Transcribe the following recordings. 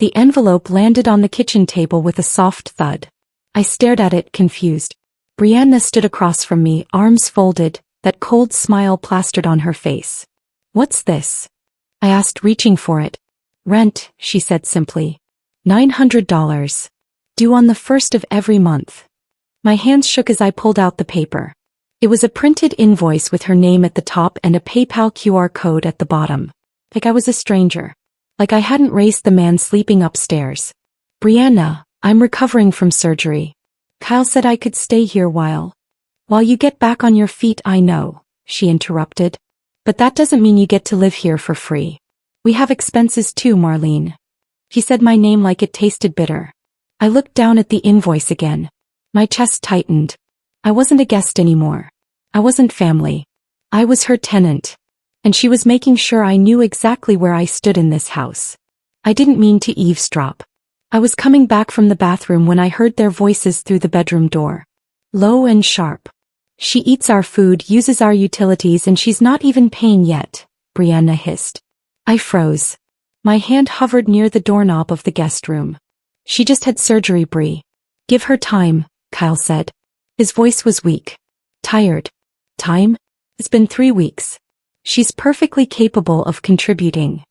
The envelope landed on the kitchen table with a soft thud. I stared at it, confused. Brianna stood across from me, arms folded, that cold smile plastered on her face. "What's this?" I asked, reaching for it. "Rent," she said simply. $900. Due on the 1st of every month. My hands shook as I pulled out the paper. It was a printed invoice with her name at the top and a PayPal QR code at the bottom. Like I was a stranger. Like I hadn't raised the man sleeping upstairs. "Brianna, I'm recovering from surgery. Kyle said I could stay here while you get back on your feet." "I know," she interrupted. "But that doesn't mean you get to live here for free. We have expenses too, Marlene." He said my name like it tasted bitter. I looked down at the invoice again. My chest tightened. I wasn't a guest anymore. I wasn't family. I was her tenant. And she was making sure I knew exactly where I stood in this house. I didn't mean to eavesdrop. I was coming back from the bathroom when I heard their voices through the bedroom door. Low and sharp. "She eats our food, uses our utilities, and she's not even paying yet," Brianna hissed. I froze. My hand hovered near the doorknob of the guest room. "She just had surgery, Bri. Give her time," Kyle said. His voice was weak. Tired. "Time? It's been 3 weeks. She's perfectly capable of contributing."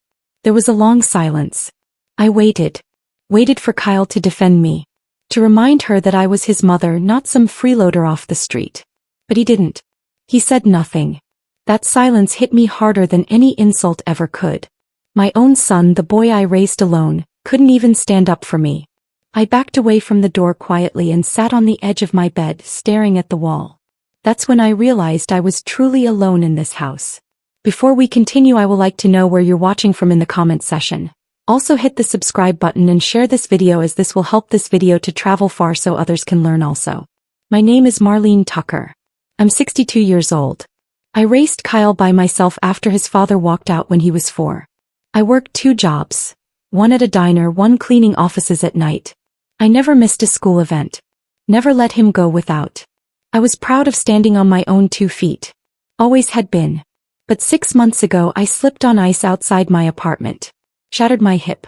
There was a long silence. I waited. Waited for Kyle to defend me. To remind her that I was his mother, not some freeloader off the street. But he didn't. He said nothing. That silence hit me harder than any insult ever could. My own son, the boy I raised alone, couldn't even stand up for me. I backed away from the door quietly and sat on the edge of my bed, staring at the wall. That's when I realized I was truly alone in this house. Before we continue, I would like to know where you're watching from in the comment section. Also hit the subscribe button and share this video, as this will help this video to travel far so others can learn also. My name is Marlene Tucker. I'm 62 years old. I raised Kyle by myself after his father walked out when he was 4. I worked 2 jobs. One at a diner, one cleaning offices at night. I never missed a school event. Never let him go without. I was proud of standing on my own 2 feet. Always had been. But 6 months ago I slipped on ice outside my apartment. Shattered my hip.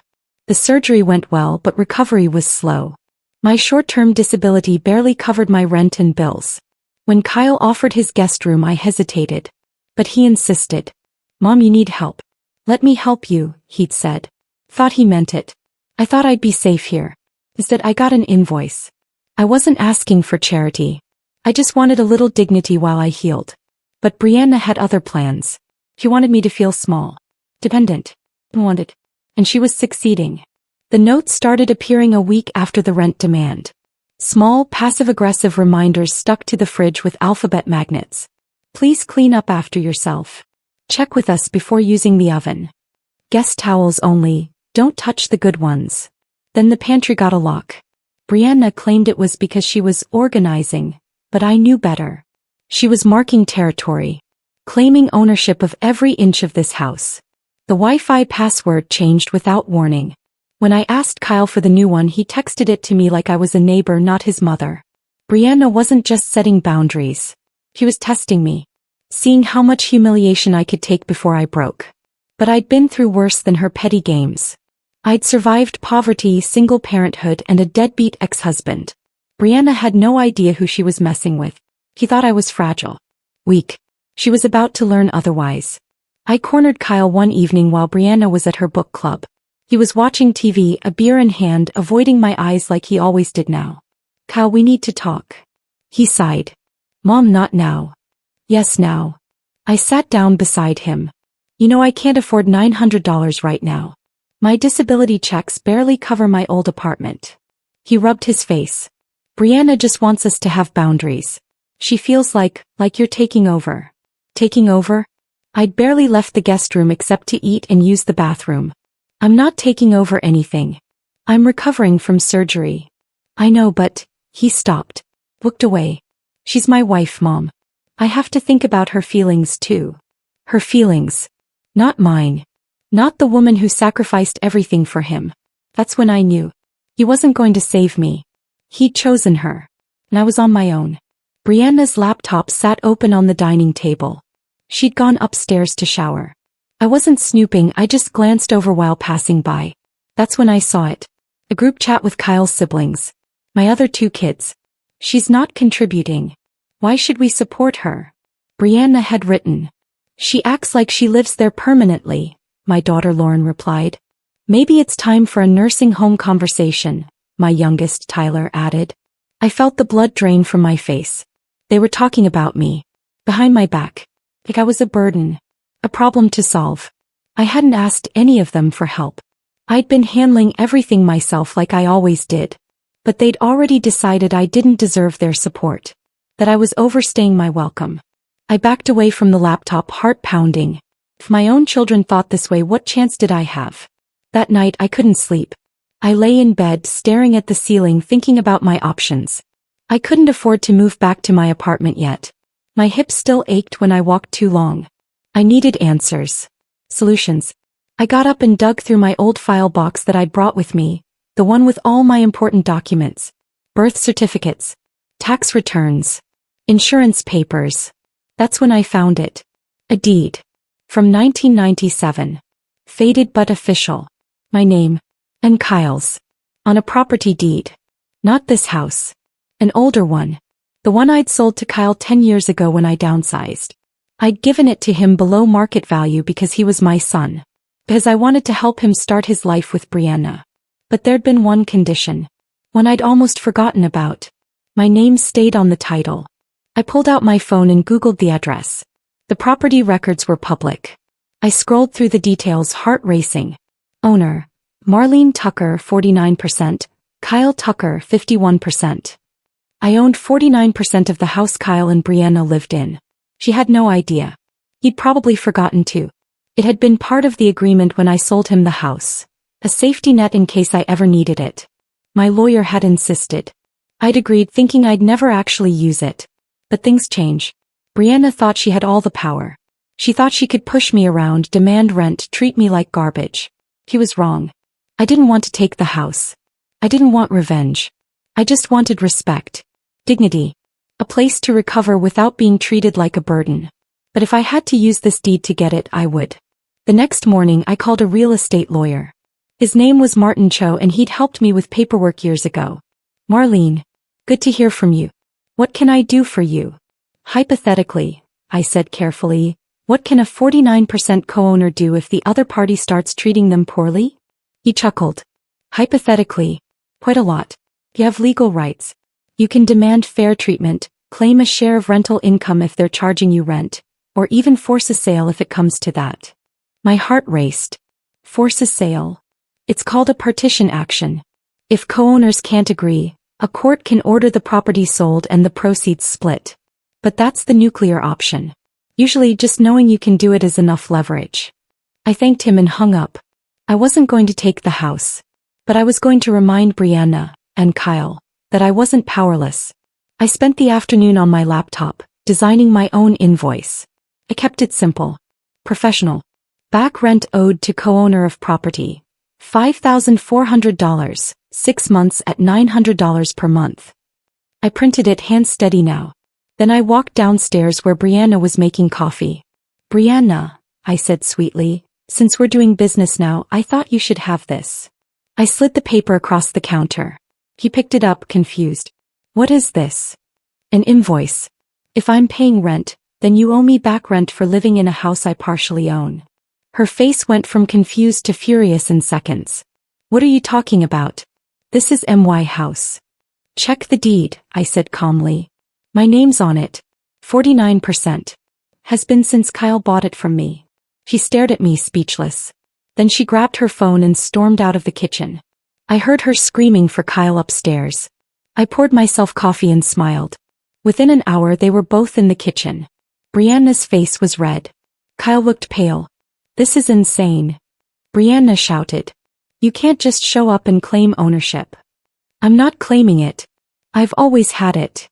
The surgery went well, but recovery was slow. My short-term disability barely covered my rent and bills. When Kyle offered his guest room, I hesitated. But he insisted. "Mom, you need help." "Let me help you," he'd said. Thought he meant it. I thought I'd be safe here. Instead, I got an invoice. I wasn't asking for charity. I just wanted a little dignity while I healed. But Brianna had other plans. She wanted me to feel small. Dependent. Wanted. And she was succeeding. The notes started appearing a week after the rent demand. Small, passive-aggressive reminders stuck to the fridge with alphabet magnets. "Please clean up after yourself. Check with us before using the oven. Guest towels only, don't touch the good ones." Then the pantry got a lock. Brianna claimed it was because she was organizing, but I knew better. She was marking territory. Claiming ownership of every inch of this house. The Wi-Fi password changed without warning. When I asked Kyle for the new one, he texted it to me like I was a neighbor, not his mother. Brianna wasn't just setting boundaries. She was testing me. Seeing how much humiliation I could take before I broke. But I'd been through worse than her petty games. I'd survived poverty, single parenthood, and a deadbeat ex-husband. Brianna had no idea who she was messing with. He thought I was fragile. Weak. She was about to learn otherwise. I cornered Kyle one evening while Brianna was at her book club. He was watching TV, a beer in hand, avoiding my eyes like he always did now. "Kyle, we need to talk." He sighed. "Mom, not now." "Yes, now." I sat down beside him. "You know, I can't afford $900 right now. My disability checks barely cover my old apartment." He rubbed his face. "Brianna just wants us to have boundaries. She feels like you're taking over." Taking over? I'd barely left the guest room except to eat and use the bathroom. "I'm not taking over anything. I'm recovering from surgery." "I know, but..." He stopped. Looked away. "She's my wife, Mom. I have to think about her feelings too." Her feelings. Not mine. Not the woman who sacrificed everything for him. That's when I knew. He wasn't going to save me. He'd chosen her. And I was on my own. Brianna's laptop sat open on the dining table. She'd gone upstairs to shower. I wasn't snooping, I just glanced over while passing by. That's when I saw it. A group chat with Kyle's siblings. My other 2 kids. She's not contributing. Why should we support her? Brianna had written. She acts like she lives there permanently, my daughter Lauren replied. Maybe it's time for a nursing home conversation, my youngest Tyler added. I felt the blood drain from my face. They were talking about me. Behind my back. Like I was a burden. A problem to solve. I hadn't asked any of them for help. I'd been handling everything myself like I always did. But they'd already decided I didn't deserve their support. That I was overstaying my welcome. I backed away from the laptop, heart pounding. If my own children thought this way, what chance did I have? That night I couldn't sleep. I lay in bed staring at the ceiling thinking about my options. I couldn't afford to move back to my apartment yet. My hips still ached when I walked too long. I needed answers. Solutions. I got up and dug through my old file box that I'd brought with me, the one with all my important documents. Birth certificates. Tax returns. Insurance papers. That's when I found it. A deed. From 1997. Faded but official. My name. And Kyle's. On a property deed. Not this house. An older one. The one I'd sold to Kyle 10 years ago when I downsized. I'd given it to him below market value because he was my son. Because I wanted to help him start his life with Brianna. But there'd been one condition. One I'd almost forgotten about. My name stayed on the title. I pulled out my phone and Googled the address. The property records were public. I scrolled through the details, heart racing. Owner. Marlene Tucker, 49%. Kyle Tucker, 51%. I owned 49% of the house Kyle and Brianna lived in. She had no idea. He'd probably forgotten too. It had been part of the agreement when I sold him the house. A safety net in case I ever needed it. My lawyer had insisted. I'd agreed thinking I'd never actually use it. But things change. Brianna thought she had all the power. She thought she could push me around, demand rent, treat me like garbage. He was wrong. I didn't want to take the house. I didn't want revenge. I just wanted respect. Dignity. A place to recover without being treated like a burden. But if I had to use this deed to get it, I would. The next morning I called a real estate lawyer. His name was Martin Cho and he'd helped me with paperwork years ago. Marlene. Good to hear from you. What can I do for you? Hypothetically, I said carefully, what can a 49% co-owner do if the other party starts treating them poorly? He chuckled. Hypothetically. Quite a lot. You have legal rights. You can demand fair treatment, claim a share of rental income if they're charging you rent, or even force a sale if it comes to that. My heart raced. Force a sale. It's called a partition action. If co-owners can't agree, a court can order the property sold and the proceeds split. But that's the nuclear option. Usually just knowing you can do it is enough leverage. I thanked him and hung up. I wasn't going to take the house. But I was going to remind Brianna, and Kyle, that I wasn't powerless. I spent the afternoon on my laptop, designing my own invoice. I kept it simple. Professional. Back rent owed to co-owner of property. $5,400, 6 months at $900 per month. I printed it hand steady now. Then I walked downstairs where Brianna was making coffee. Brianna, I said sweetly, since we're doing business now, I thought you should have this. I slid the paper across the counter. He picked it up, confused. What is this? An invoice. If I'm paying rent, then you owe me back rent for living in a house I partially own. Her face went from confused to furious in seconds. What are you talking about? This is my house. Check the deed, I said calmly. My name's on it. 49%. Has been since Kyle bought it from me. She stared at me speechless. Then she grabbed her phone and stormed out of the kitchen. I heard her screaming for Kyle upstairs. I poured myself coffee and smiled. Within an hour they were both in the kitchen. Brianna's face was red. Kyle looked pale. This is insane. Brianna shouted. You can't just show up and claim ownership. I'm not claiming it. I've always had it.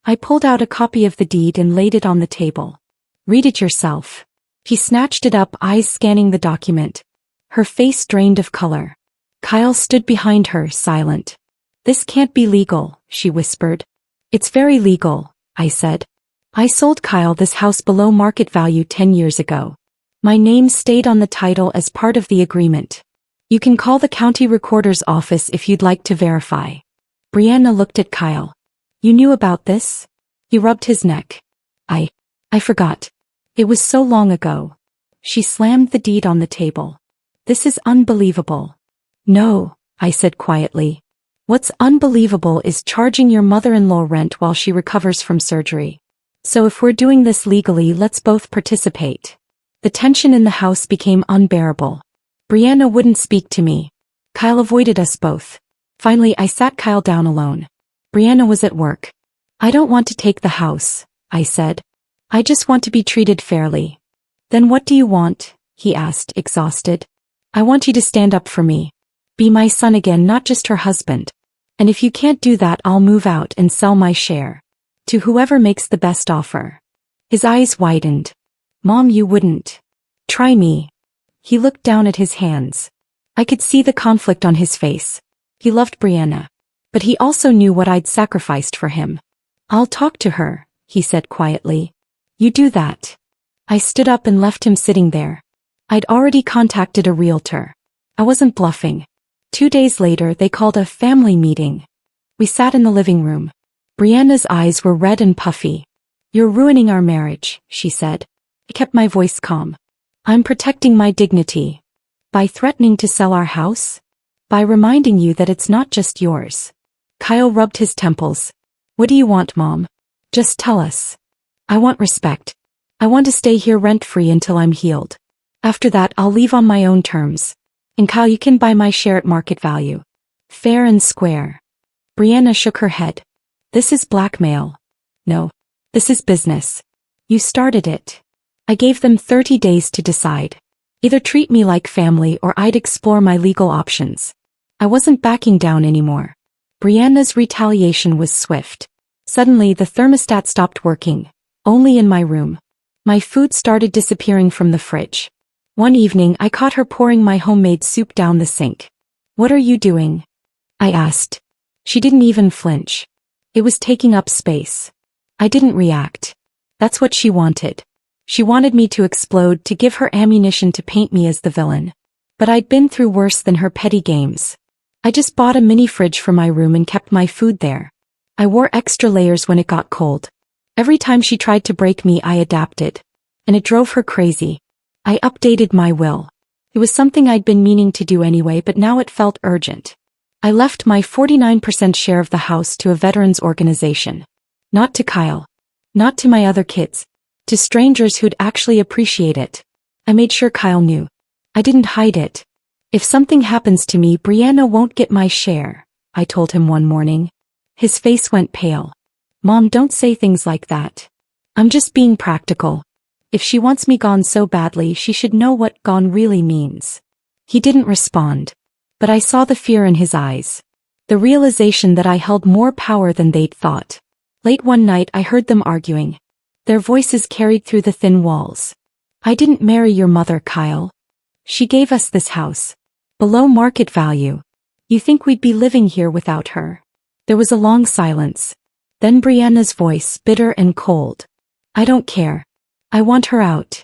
I pulled out a copy of the deed and laid it on the table. Read it yourself. She snatched it up, eyes scanning the document. Her face drained of color. Kyle stood behind her, silent. This can't be legal, she whispered. It's very legal, I said. I sold Kyle this house below market value 10 years ago. My name stayed on the title as part of the agreement. You can call the county recorder's office if you'd like to verify. Brianna looked at Kyle. You knew about this? He rubbed his neck. I forgot. It was so long ago. She slammed the deed on the table. This is unbelievable. No, I said quietly. What's unbelievable is charging your mother-in-law rent while she recovers from surgery. So if we're doing this legally, let's both participate. The tension in the house became unbearable. Brianna wouldn't speak to me. Kyle avoided us both. Finally, I sat Kyle down alone. Brianna was at work. I don't want to take the house, I said. I just want to be treated fairly. Then what do you want? He asked, exhausted. I want you to stand up for me. Be my son again, not just her husband. And if you can't do that, I'll move out and sell my share. To whoever makes the best offer. His eyes widened. Mom, you wouldn't. Try me. He looked down at his hands. I could see the conflict on his face. He loved Brianna. But he also knew what I'd sacrificed for him. I'll talk to her, he said quietly. You do that. I stood up and left him sitting there. I'd already contacted a realtor. I wasn't bluffing. 2 days later, they called a family meeting. We sat in the living room. Brianna's eyes were red and puffy. You're ruining our marriage, she said. I kept my voice calm. I'm protecting my dignity. By threatening to sell our house? By reminding you that it's not just yours. Kyle rubbed his temples. What do you want, Mom? Just tell us. I want respect. I want to stay here rent-free until I'm healed. After that, I'll leave on my own terms. And Kyle, you can buy my share at market value. Fair and square. Brianna shook her head. This is blackmail. No. This is business. You started it. I gave them 30 days to decide. Either treat me like family or I'd explore my legal options. I wasn't backing down anymore. Brianna's retaliation was swift. Suddenly the thermostat stopped working. Only in my room. My food started disappearing from the fridge. One evening I caught her pouring my homemade soup down the sink. What are you doing? I asked. She didn't even flinch. It was taking up space. I didn't react. That's what she wanted. She wanted me to explode, to give her ammunition to paint me as the villain. But I'd been through worse than her petty games. I just bought a mini fridge for my room and kept my food there. I wore extra layers when it got cold. Every time she tried to break me, I adapted. And it drove her crazy. I updated my will. It was something I'd been meaning to do anyway, but now it felt urgent. I left my 49% share of the house to a veterans organization. Not to Kyle. Not to my other kids. To strangers who'd actually appreciate it. I made sure Kyle knew. I didn't hide it. If something happens to me, Brianna won't get my share, I told him one morning. His face went pale. Mom, don't say things like that. I'm just being practical. If she wants me gone so badly, she should know what gone really means. He didn't respond. But I saw the fear in his eyes. The realization that I held more power than they'd thought. Late one night I heard them arguing. Their voices carried through the thin walls. I didn't marry your mother, Kyle. She gave us this house. Below market value. You think we'd be living here without her? There was a long silence. Then Brianna's voice, bitter and cold. I don't care. I want her out.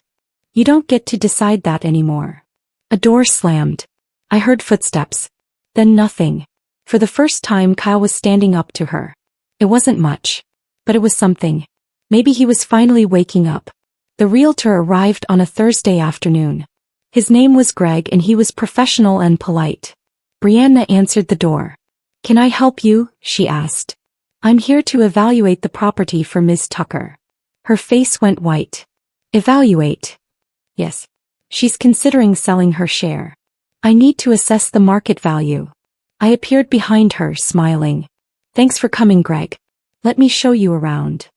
You don't get to decide that anymore. A door slammed. I heard footsteps. Then nothing. For the first time, Kyle was standing up to her. It wasn't much. But it was something. Maybe he was finally waking up. The realtor arrived on a Thursday afternoon. His name was Greg and he was professional and polite. Brianna answered the door. Can I help you? She asked. I'm here to evaluate the property for Ms. Tucker. Her face went white. Evaluate? Yes. She's considering selling her share. I need to assess the market value. I appeared behind her, smiling. Thanks for coming, Greg. Let me show you around.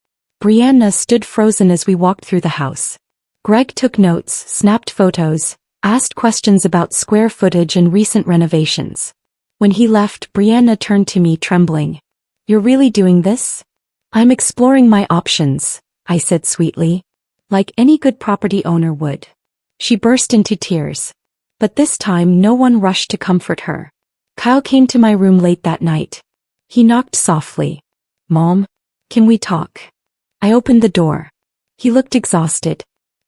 Brianna stood frozen as we walked through the house. Greg took notes, snapped photos, asked questions about square footage and recent renovations. When he left, Brianna turned to me, trembling. You're really doing this? I'm exploring my options, I said sweetly. Like any good property owner would. She burst into tears. But this time no one rushed to comfort her. Kyle came to my room late that night. He knocked softly. Mom, can we talk? I opened the door. He looked exhausted.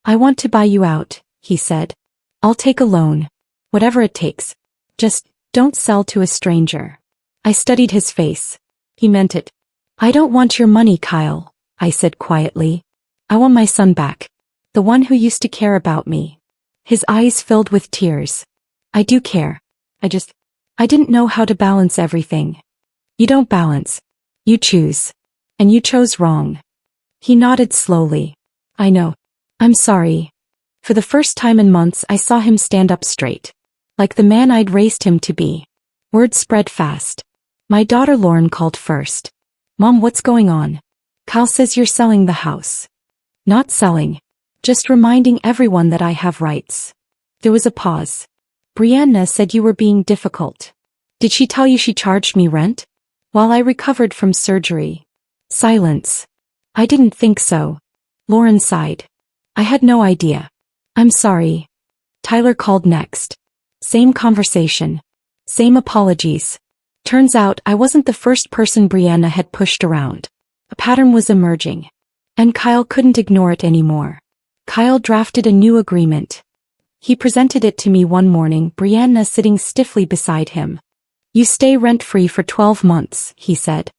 I want to buy you out, he said. I'll take a loan. Whatever it takes. Just, don't sell to a stranger. I studied his face. He meant it. I don't want your money, Kyle, I said quietly. I want my son back. The one who used to care about me. His eyes filled with tears. I do care. I didn't know how to balance everything. You don't balance. You choose. And you chose wrong. He nodded slowly. I know. I'm sorry. For the first time in months I saw him stand up straight. Like the man I'd raised him to be. Word spread fast. My daughter Lauren called first. Mom, what's going on? Kyle says you're selling the house. Not selling. Just reminding everyone that I have rights. There was a pause. Brianna said you were being difficult. Did she tell you she charged me rent? While I recovered from surgery. Silence. I didn't think so. Lauren sighed. I had no idea. I'm sorry. Tyler called next. Same conversation. Same apologies. Turns out I wasn't the first person Brianna had pushed around. A pattern was emerging. And Kyle couldn't ignore it anymore. Kyle drafted a new agreement. He presented it to me one morning, Brianna sitting stiffly beside him. You stay rent-free for 12 months, he said.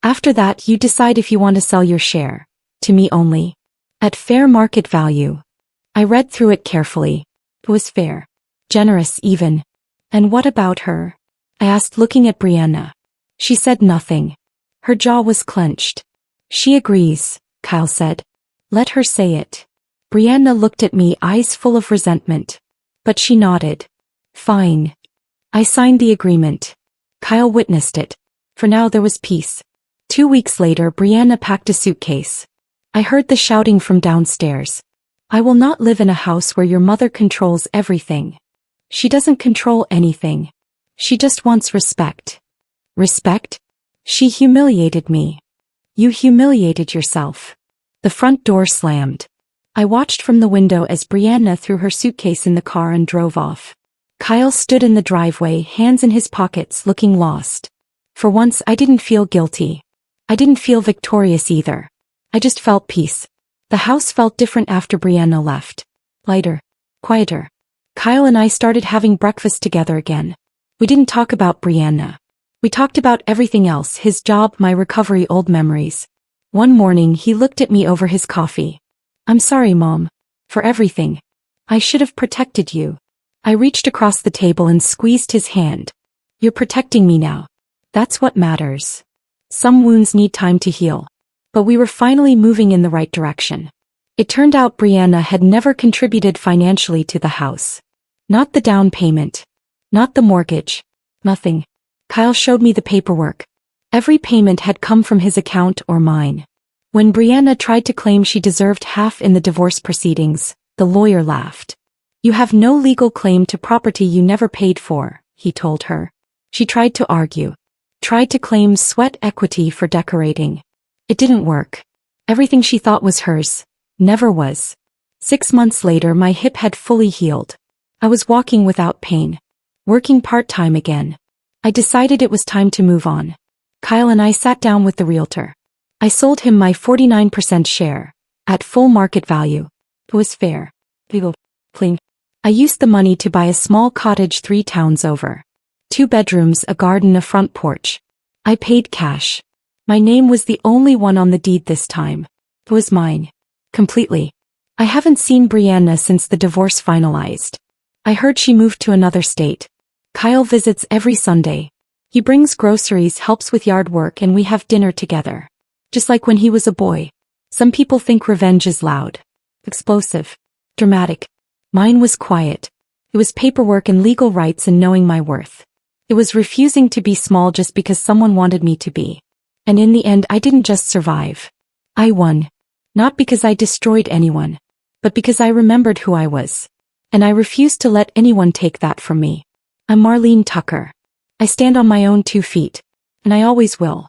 After that you decide if you want to sell your share. To me only. At fair market value. I read through it carefully. It was fair. Generous even. And what about her? I asked, looking at Brianna. She said nothing. Her jaw was clenched. She agrees, Kyle said. Let her say it. Brianna looked at me, eyes full of resentment. But she nodded. Fine. I signed the agreement. Kyle witnessed it. For now there was peace. 2 weeks later Brianna packed a suitcase. I heard the shouting from downstairs. I will not live in a house where your mother controls everything. She doesn't control anything. She just wants respect. Respect? She humiliated me. You humiliated yourself. The front door slammed. I watched from the window as Brianna threw her suitcase in the car and drove off. Kyle stood in the driveway, hands in his pockets, looking lost. For once I didn't feel guilty. I didn't feel victorious either. I just felt peace. The house felt different after Brianna left. Lighter. Quieter. Kyle and I started having breakfast together again. We didn't talk about Brianna. We talked about everything else, his job, my recovery, old memories. One morning he looked at me over his coffee. I'm sorry, Mom. For everything. I should have protected you. I reached across the table and squeezed his hand. You're protecting me now. That's what matters. Some wounds need time to heal. But we were finally moving in the right direction. It turned out Brianna had never contributed financially to the house. Not the down payment. Not the mortgage. Nothing. Kyle showed me the paperwork. Every payment had come from his account or mine. When Brianna tried to claim she deserved half in the divorce proceedings, the lawyer laughed. You have no legal claim to property you never paid for, he told her. She tried to argue. Tried to claim sweat equity for decorating. It didn't work. Everything she thought was hers, never was. 6 months later my hip had fully healed. I was walking without pain. Working part-time again. I decided it was time to move on. Kyle and I sat down with the realtor. I sold him my 49% share, at full market value. It was fair. Clean. I used the money to buy a small cottage 3 towns over. 2 bedrooms, a garden, a front porch. I paid cash. My name was the only one on the deed this time. It was mine. Completely. I haven't seen Brianna since the divorce finalized. I heard she moved to another state. Kyle visits every Sunday. He brings groceries, helps with yard work, and we have dinner together. Just like when he was a boy. Some people think revenge is loud. Explosive. Dramatic. Mine was quiet. It was paperwork and legal rights and knowing my worth. It was refusing to be small just because someone wanted me to be. And in the end I didn't just survive. I won. Not because I destroyed anyone. But because I remembered who I was. And I refused to let anyone take that from me. I'm Marlene Tucker. I stand on my own 2 feet. And I always will.